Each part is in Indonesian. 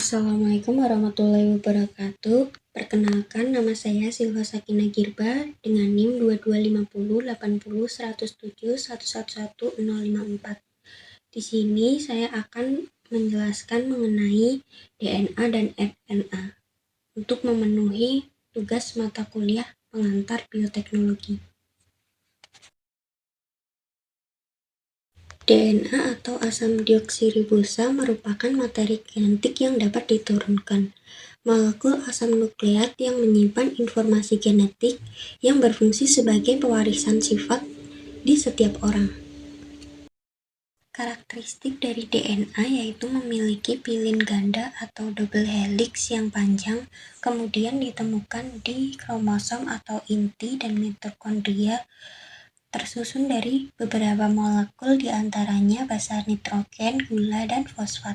Assalamualaikum warahmatullahi wabarakatuh. Perkenalkan, nama saya Silva Sakina Girba dengan NIM 22508071711054. Di sini saya akan menjelaskan mengenai DNA dan RNA untuk memenuhi tugas mata kuliah pengantar bioteknologi. DNA atau asam deoksiribosa merupakan materi genetik yang dapat diturunkan. Molekul asam nukleat yang menyimpan informasi genetik yang berfungsi sebagai pewarisan sifat di setiap orang. Karakteristik dari DNA yaitu memiliki pilin ganda atau double helix yang panjang, kemudian ditemukan di kromosom atau inti dan mitokondria, tersusun dari beberapa molekul diantaranya basa nitrogen, gula, dan fosfat.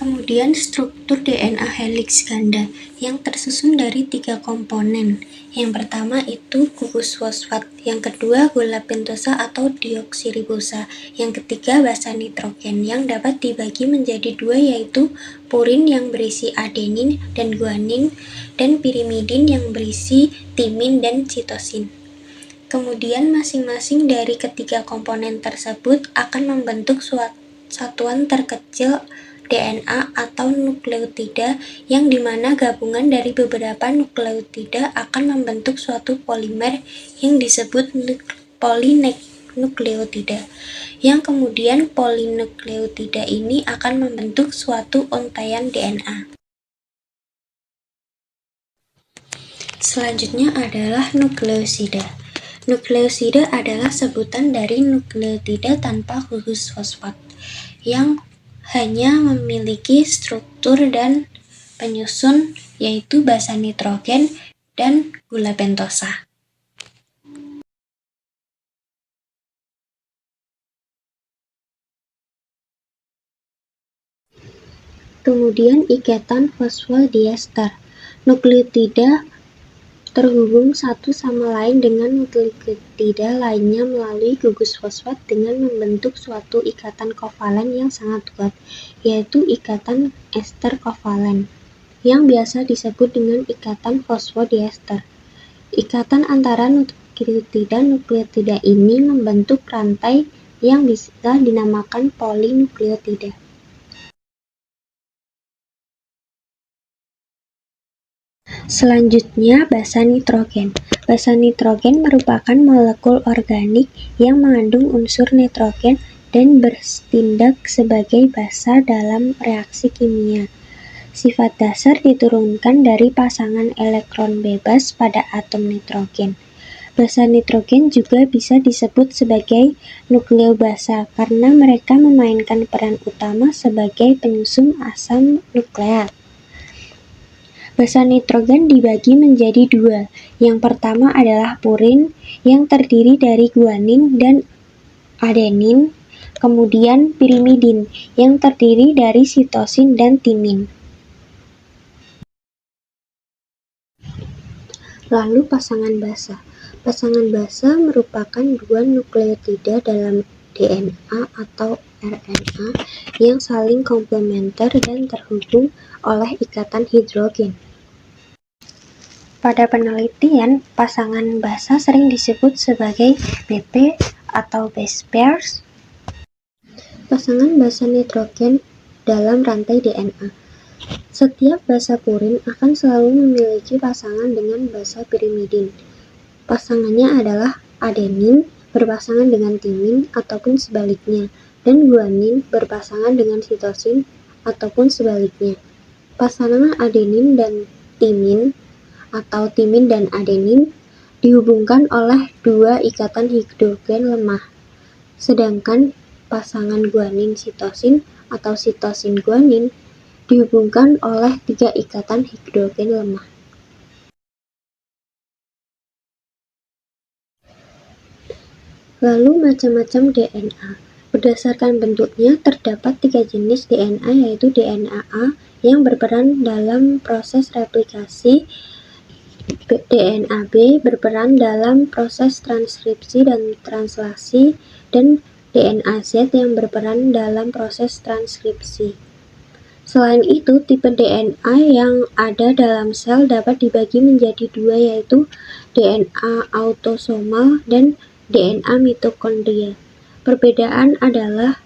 Kemudian struktur DNA helix ganda yang tersusun dari 3 komponen. Yang pertama itu gugus fosfat, yang kedua gula pentosa atau deoksiribosa, yang ketiga basa nitrogen yang dapat dibagi menjadi 2 yaitu purin yang berisi adenin dan guanin dan pirimidin yang berisi timin dan sitosin. Kemudian masing-masing dari ketiga komponen tersebut akan membentuk satuan terkecil DNA atau nukleotida yang dimana gabungan dari beberapa nukleotida akan membentuk suatu polimer yang disebut polinukleotida, yang kemudian polinukleotida ini akan membentuk suatu untaian DNA. Selanjutnya adalah nukleosida. Nukleosida adalah sebutan dari nukleotida tanpa gugus fosfat yang hanya memiliki struktur dan penyusun yaitu basa nitrogen dan gula pentosa. Kemudian ikatan fosfodiester. Nukleotida terhubung satu sama lain dengan nukleotida lainnya melalui gugus fosfat dengan membentuk suatu ikatan kovalen yang sangat kuat, yaitu ikatan ester kovalen, yang biasa disebut dengan ikatan fosfodiester. Ikatan antara nukleotida ini membentuk rantai yang bisa dinamakan polinukleotida. Selanjutnya, basa nitrogen. Basa nitrogen merupakan molekul organik yang mengandung unsur nitrogen dan bertindak sebagai basa dalam reaksi kimia. Sifat dasar diturunkan dari pasangan elektron bebas pada atom nitrogen. Basa nitrogen juga bisa disebut sebagai nukleobasa karena mereka memainkan peran utama sebagai penyusun asam nukleat. Basa nitrogen dibagi menjadi 2. Yang pertama adalah purin yang terdiri dari guanin dan adenin, kemudian pirimidin yang terdiri dari sitosin dan timin. Lalu pasangan basa. Pasangan basa merupakan 2 nukleotida dalam DNA atau RNA yang saling komplementer dan terhubung oleh ikatan hidrogen. Pada penelitian, pasangan basa sering disebut sebagai BP atau base pairs. Pasangan basa nitrogen dalam rantai DNA. Setiap basa purin akan selalu memiliki pasangan dengan basa pirimidin. Pasangannya adalah adenin berpasangan dengan timin ataupun sebaliknya, dan guanin berpasangan dengan sitosin ataupun sebaliknya. Pasangan adenin dan timin atau timin dan adenin dihubungkan oleh 2 ikatan hidrogen lemah, sedangkan pasangan guanin sitosin atau sitosin guanin dihubungkan oleh 3 ikatan hidrogen lemah. Lalu macam-macam DNA. Berdasarkan bentuknya terdapat 3 jenis DNA yaitu DNA A yang berperan dalam proses replikasi DNAB berperan dalam proses transkripsi dan translasi, dan DNAZ yang berperan dalam proses transkripsi. Selain itu, tipe DNA yang ada dalam sel dapat dibagi menjadi dua, yaitu DNA autosomal dan DNA mitokondria. Perbedaan adalah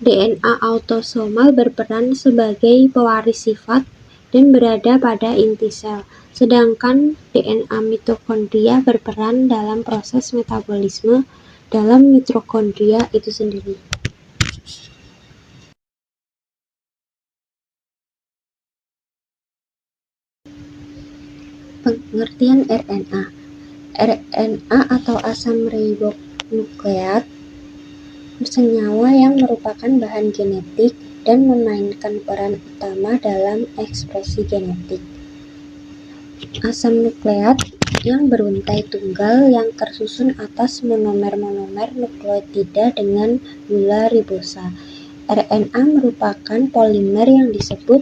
DNA autosomal berperan sebagai pewaris sifat dan berada pada inti sel, sedangkan DNA mitokondria berperan dalam proses metabolisme dalam mitokondria itu sendiri. Pengertian RNA. RNA atau asam ribonukleat senyawa yang merupakan bahan genetik dan memainkan peran utama dalam ekspresi genetik. Asam nukleat yang beruntai tunggal yang tersusun atas monomer-monomer nukleotida dengan gula ribosa. RNA merupakan polimer yang disebut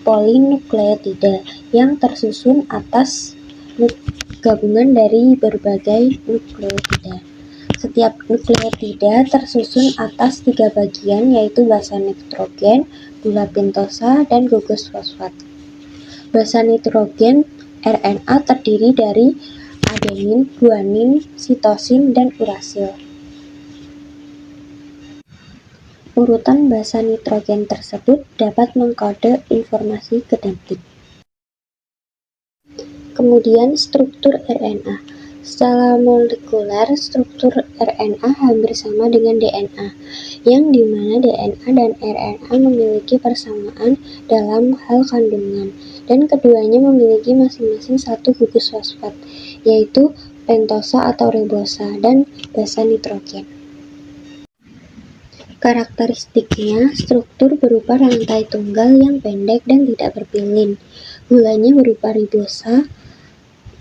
polinukleotida yang tersusun atas gabungan dari berbagai nukleotida. Setiap nukleotida tersusun atas 3 bagian, yaitu basa nitrogen, gula pentosa, dan gugus fosfat. Basa nitrogen RNA terdiri dari adenin, guanin, sitosin, dan urasil. Urutan basa nitrogen tersebut dapat mengkode informasi genetik. Kemudian struktur RNA. Secara molekuler, struktur RNA hampir sama dengan DNA, yang dimana DNA dan RNA memiliki persamaan dalam hal kandungan, dan keduanya memiliki masing-masing satu gugus fosfat, yaitu pentosa atau ribosa, dan basa nitrogen. Karakteristiknya, struktur berupa rantai tunggal yang pendek dan tidak berpilin. Gulanya berupa ribosa.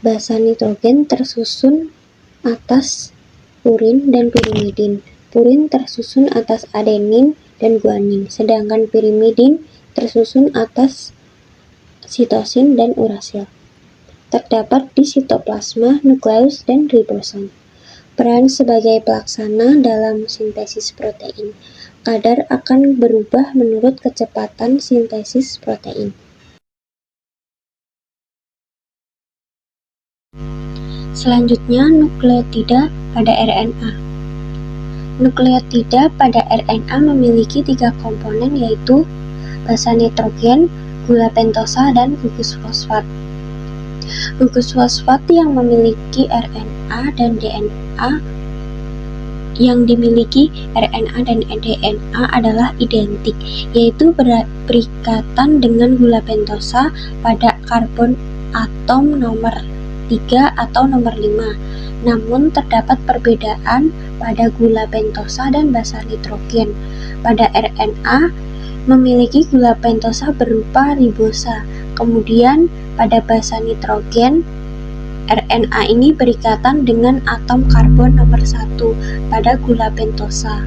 Basa nitrogen tersusun atas purin dan pirimidin. Purin tersusun atas adenin dan guanin, sedangkan pirimidin tersusun atas sitosin dan urasil. Terdapat di sitoplasma, nukleus, dan ribosom. Peran sebagai pelaksana dalam sintesis protein. Kadar akan berubah menurut kecepatan sintesis protein. Selanjutnya, nukleotida pada RNA. Nukleotida pada RNA memiliki 3 komponen, yaitu basa nitrogen, gula pentosa, dan gugus fosfat. Gugus fosfat yang memiliki RNA dan DNA yang dimiliki RNA dan DNA adalah identik, yaitu berikatan dengan gula pentosa pada karbon atom nomor 3 atau nomor 5. Namun terdapat perbedaan pada gula pentosa dan basa nitrogen. Pada RNA memiliki gula pentosa berupa ribosa. Kemudian pada basa nitrogen, RNA ini berikatan dengan atom karbon nomor 1 pada gula pentosa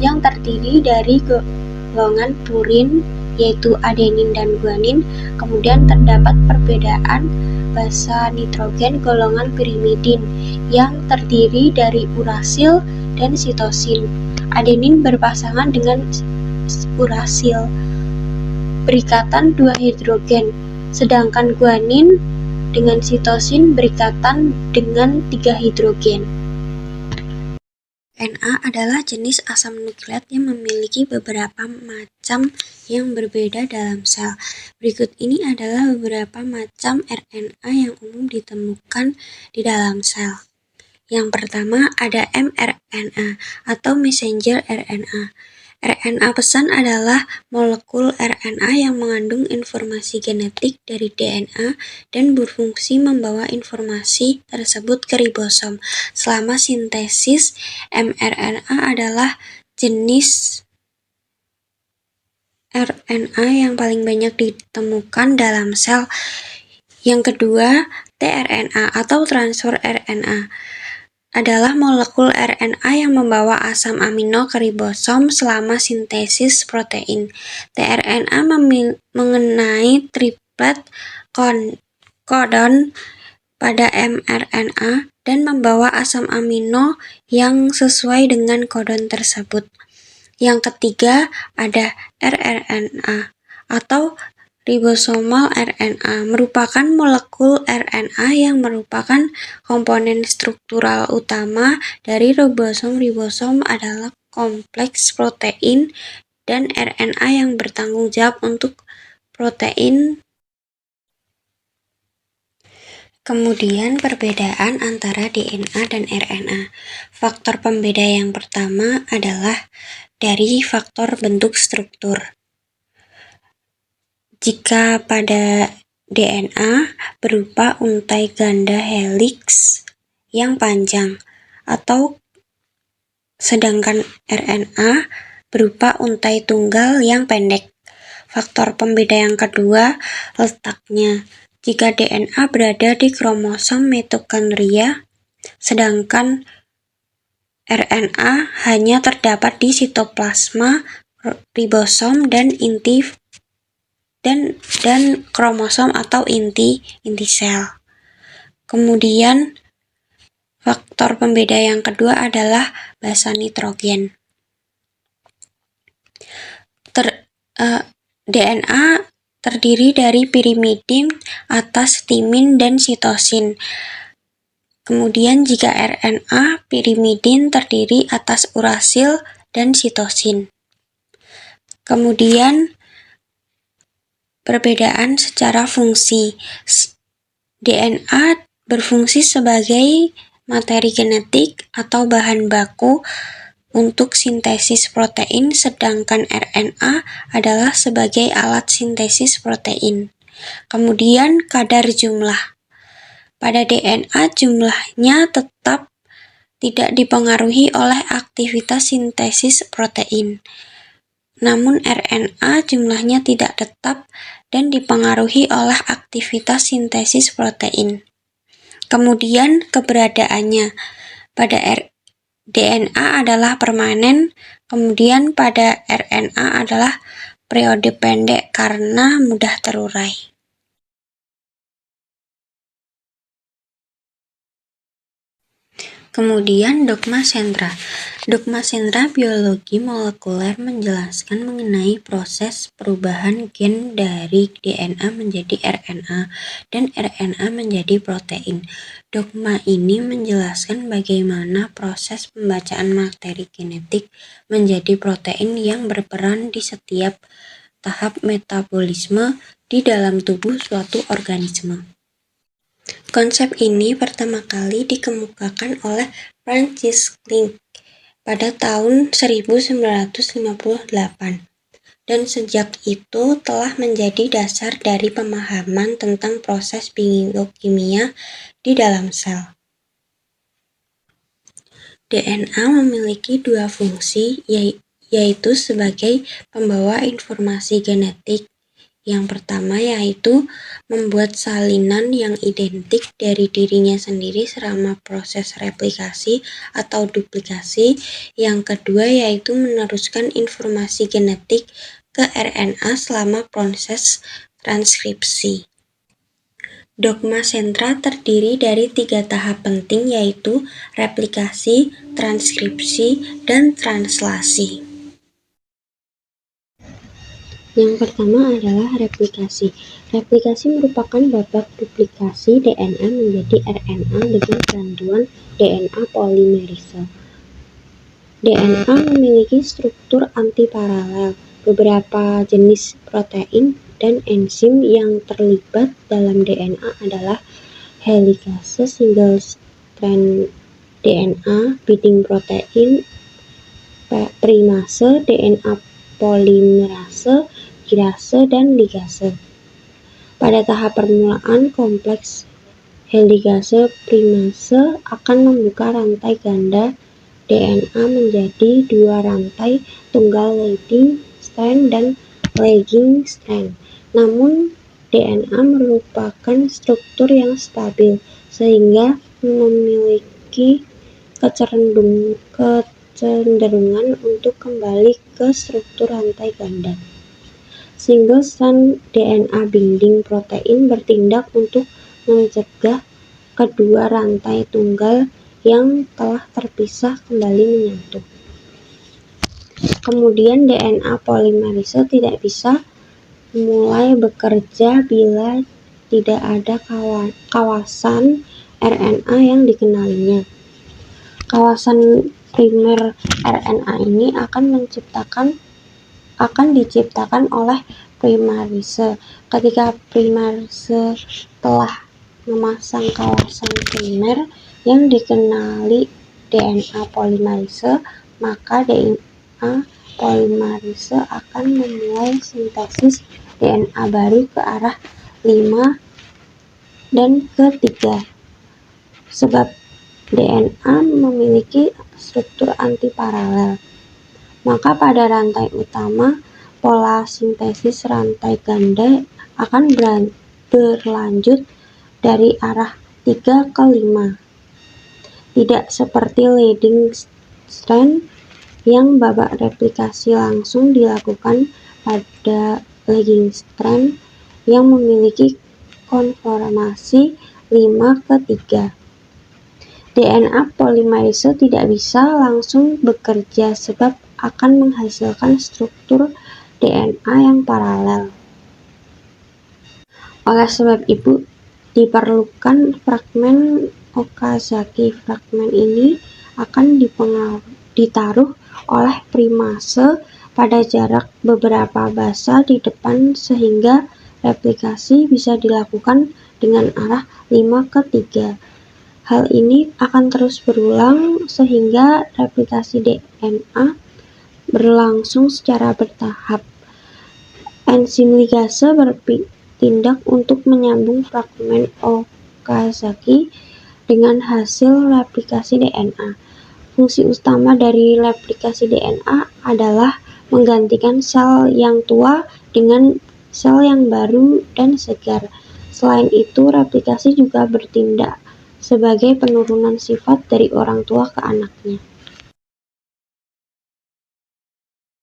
yang terdiri dari golongan purin, yaitu adenin dan guanin. Kemudian terdapat perbedaan basa nitrogen golongan pirimidin yang terdiri dari urasil dan sitosin. Adenin berpasangan dengan urasil, berikatan 2 hidrogen, sedangkan guanin dengan sitosin berikatan dengan 3 hidrogen. RNA adalah jenis asam nukleat yang memiliki beberapa macam yang berbeda dalam sel. Berikut ini adalah beberapa macam RNA yang umum ditemukan di dalam sel. Yang pertama ada mRNA atau messenger RNA. RNA pesan adalah molekul RNA yang mengandung informasi genetik dari DNA dan berfungsi membawa informasi tersebut ke ribosom. Selama sintesis, mRNA adalah jenis RNA yang paling banyak ditemukan dalam sel. Yang kedua, tRNA atau transfer RNA adalah molekul RNA yang membawa asam amino ke ribosom selama sintesis protein. tRNA mengenai triplet codon pada mRNA dan membawa asam amino yang sesuai dengan codon tersebut. Yang ketiga, ada rRNA atau ribosomal RNA, merupakan molekul RNA yang merupakan komponen struktural utama dari ribosom. Ribosom adalah kompleks protein dan RNA yang bertanggung jawab untuk protein. Kemudian perbedaan antara DNA dan RNA. Faktor pembeda yang pertama adalah dari faktor bentuk struktur. Jika pada DNA berupa untai ganda heliks yang panjang, atau sedangkan RNA berupa untai tunggal yang pendek. Faktor pembeda yang kedua, letaknya. Jika DNA berada di kromosom mitokondria, sedangkan RNA hanya terdapat di sitoplasma, ribosom, dan inti dan kromosom atau inti sel. Kemudian faktor pembeda yang kedua adalah basa nitrogen. DNA terdiri dari pirimidin atas timin dan sitosin. Kemudian jika RNA, pirimidin terdiri atas urasil dan sitosin. Kemudian perbedaan secara fungsi. DNA berfungsi sebagai materi genetik atau bahan baku untuk sintesis protein, sedangkan RNA adalah sebagai alat sintesis protein. Kemudian kadar jumlah. Pada DNA jumlahnya tetap tidak dipengaruhi oleh aktivitas sintesis protein. Namun RNA jumlahnya tidak tetap dan dipengaruhi oleh aktivitas sintesis protein. Kemudian keberadaannya. Pada DNA adalah permanen, kemudian pada RNA adalah periode pendek karena mudah terurai. Kemudian dogma sentra. Dogma sentra biologi molekuler menjelaskan mengenai proses perubahan gen dari DNA menjadi RNA dan RNA menjadi protein. Dogma ini menjelaskan bagaimana proses pembacaan materi genetik menjadi protein yang berperan di setiap tahap metabolisme di dalam tubuh suatu organisme. Konsep ini pertama kali dikemukakan oleh Francis Crick pada tahun 1958, dan sejak itu telah menjadi dasar dari pemahaman tentang proses biokimia di dalam sel. DNA memiliki dua fungsi, yaitu sebagai pembawa informasi genetik. Yang pertama yaitu membuat salinan yang identik dari dirinya sendiri selama proses replikasi atau duplikasi. Yang kedua yaitu meneruskan informasi genetik ke RNA selama proses transkripsi. Dogma sentra terdiri dari 3 tahap penting, yaitu replikasi, transkripsi, dan translasi. Yang pertama adalah replikasi. Replikasi merupakan babak duplikasi DNA menjadi RNA dengan bantuan DNA polimerase. DNA memiliki struktur antiparalel. Beberapa jenis protein dan enzim yang terlibat dalam DNA adalah helikase, single strand DNA, binding protein, primase, DNA polimerase, kirase, dan ligase. Pada tahap permulaan, kompleks helikase primase akan membuka rantai ganda DNA menjadi 2 rantai tunggal, leading strand dan lagging strand. Namun, DNA merupakan struktur yang stabil, sehingga memiliki kecenderungan untuk kembali ke struktur rantai ganda. Single strand DNA binding protein bertindak untuk mencegah kedua rantai tunggal yang telah terpisah kembali menyatu. Kemudian DNA polimerase tidak bisa mulai bekerja bila tidak ada kawasan RNA yang dikenalinya. Kawasan primer RNA ini akan diciptakan oleh primerase. Ketika primerase telah memasang kawasan primer yang dikenali DNA polimerase, maka DNA polimerase akan memulai sintesis DNA baru ke arah 5 dan ke-3. Sebab DNA memiliki struktur antiparalel, maka pada rantai utama, pola sintesis rantai ganda akan berlanjut dari arah 3 ke 5. Tidak seperti leading strand yang babak replikasi langsung dilakukan pada lagging strand yang memiliki konformasi 5 ke 3. DNA polimerase tidak bisa langsung bekerja sebab akan menghasilkan struktur DNA yang paralel. Oleh sebab itu, diperlukan fragmen Okazaki. Fragmen ini akan ditaruh oleh primase pada jarak beberapa basa di depan sehingga replikasi bisa dilakukan dengan arah 5 ke 3. Hal ini akan terus berulang sehingga replikasi DNA berlangsung secara bertahap. Enzim ligase bertindak untuk menyambung fragmen Okazaki dengan hasil replikasi DNA. Fungsi utama dari replikasi DNA adalah menggantikan sel yang tua dengan sel yang baru dan segar. Selain itu, replikasi juga bertindak sebagai penurunan sifat dari orang tua ke anaknya.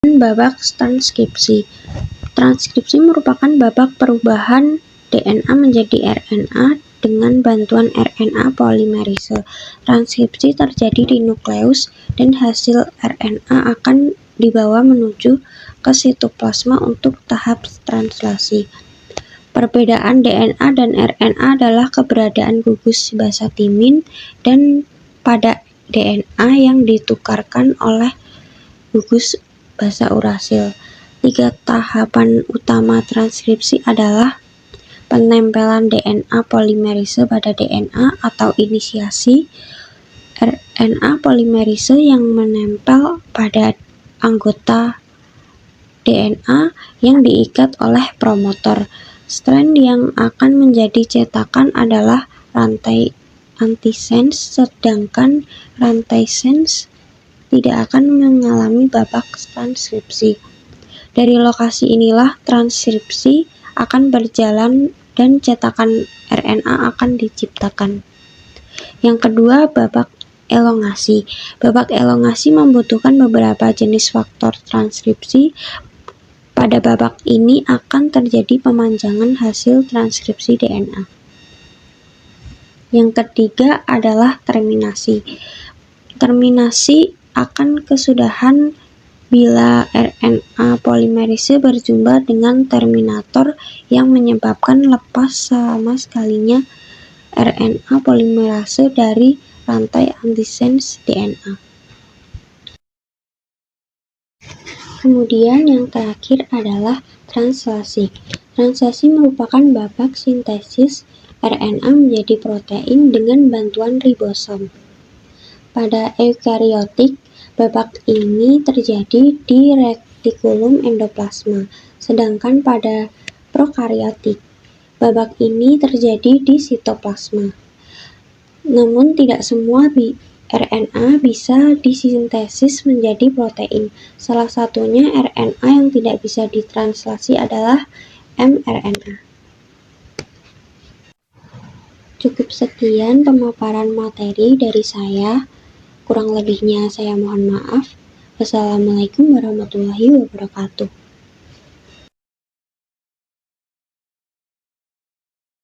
Babak transkripsi. Transkripsi merupakan babak perubahan DNA menjadi RNA dengan bantuan RNA polimerase. Transkripsi terjadi di nukleus dan hasil RNA akan dibawa menuju ke sitoplasma untuk tahap translasi. Perbedaan DNA dan RNA adalah keberadaan gugus basa timin dan pada DNA yang ditukarkan oleh gugus basa urasil. 3 tahapan utama transkripsi adalah penempelan DNA polimerase pada DNA atau inisiasi, RNA polimerase yang menempel pada anggota DNA yang diikat oleh promotor. Strand yang akan menjadi cetakan adalah rantai antisense, sedangkan rantai sense tidak akan mengalami babak transkripsi. Dari lokasi inilah transkripsi akan berjalan dan cetakan RNA akan diciptakan. Yang kedua, babak elongasi. Babak elongasi membutuhkan beberapa jenis faktor transkripsi. Pada babak ini akan terjadi pemanjangan hasil transkripsi DNA. Yang ketiga adalah terminasi. Terminasi akan kesudahan bila RNA polimerase berjumpa dengan terminator yang menyebabkan lepas sama sekalinya RNA polimerase dari rantai antisense DNA. Kemudian yang terakhir adalah translasi. Translasi merupakan babak sintesis RNA menjadi protein dengan bantuan ribosom. Pada eukariotik, babak ini terjadi di retikulum endoplasma, sedangkan pada prokariotik, babak ini terjadi di sitoplasma. Namun tidak semua RNA bisa disintesis menjadi protein. Salah satunya RNA yang tidak bisa ditranslasi adalah mRNA. Cukup sekian pemaparan materi dari saya. Kurang lebihnya saya mohon maaf. Wassalamualaikum warahmatullahi wabarakatuh.